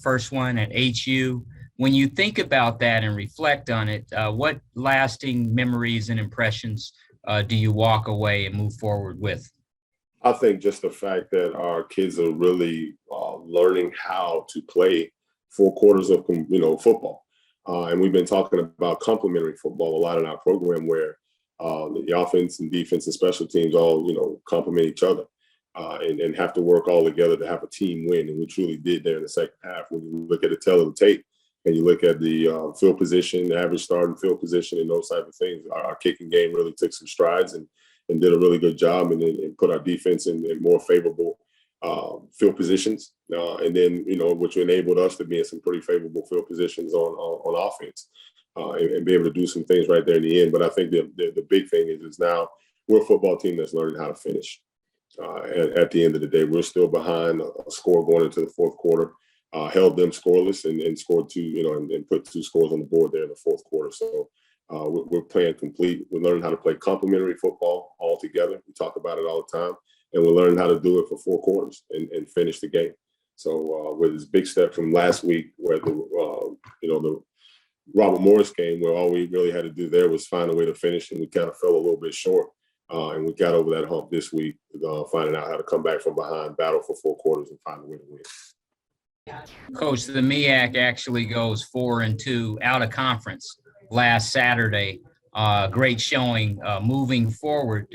first one at HU. When you think about that and reflect on it, what lasting memories and impressions do you walk away and move forward with? I think just the fact that our kids are really learning how to play 4 quarters of football, and we've been talking about complementary football a lot in our program, where the offense and defense and special teams all complement each other, and have to work all together to have a team win. And we truly did there in the second half. When you look at the tail of the tape and you look at the field position, the average starting field position, and those type of things, our kicking game really took some strides and did a really good job, and put our defense in more favorable field positions, and then which enabled us to be in some pretty favorable field positions on offense, and be able to do some things right there in the end. But I think the big thing is now we're a football team that's learning how to finish. At the end of the day, we're still behind a score going into the fourth quarter. Held them scoreless and scored two, and put 2 scores on the board there in the fourth quarter. So we're playing complete. We're learning how to play complementary football all together. We talk about it all the time, and we're learning how to do it for 4 quarters and finish the game. So with this big step from last week, where the Robert Morris game, where all we really had to do there was find a way to finish, and we kind of fell a little bit short. And we got over that hump this week, finding out how to come back from behind, battle for 4 quarters, and find a way to win. Coach, the Meac actually goes 4-2 out of conference last Saturday. Great showing moving forward.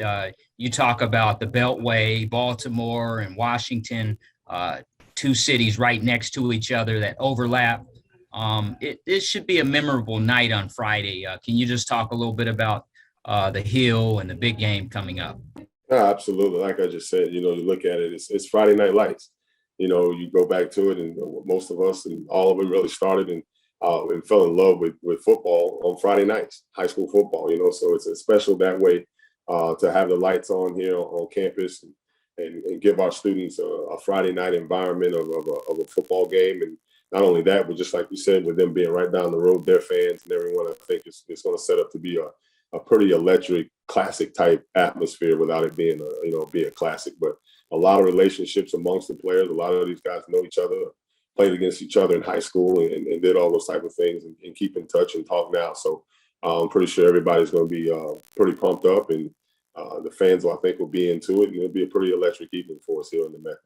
You talk about the Beltway, Baltimore and Washington, 2 cities right next to each other that overlap. It should be a memorable night on Friday. Can you just talk a little bit about the Hill and the big game coming up? Yeah, absolutely. Like I just said, you look at it, it's Friday Night Lights. You go back to it, and most of us and all of it really started and fell in love with football on Friday nights, high school football. So it's special that way, to have the lights on here on campus and give our students a Friday night environment of a football game. And not only that, but just like you said, with them being right down the road, their fans and everyone, I think it's going to set up to be a pretty electric, classic type atmosphere without it being a classic. But a lot of relationships amongst the players. A lot of these guys know each other, played against each other in high school, and did all those type of things, and keep in touch and talk now. So I'm pretty sure everybody's going to be pretty pumped up, and the fans, I think, will be into it, and it'll be a pretty electric evening for us here in the Meac.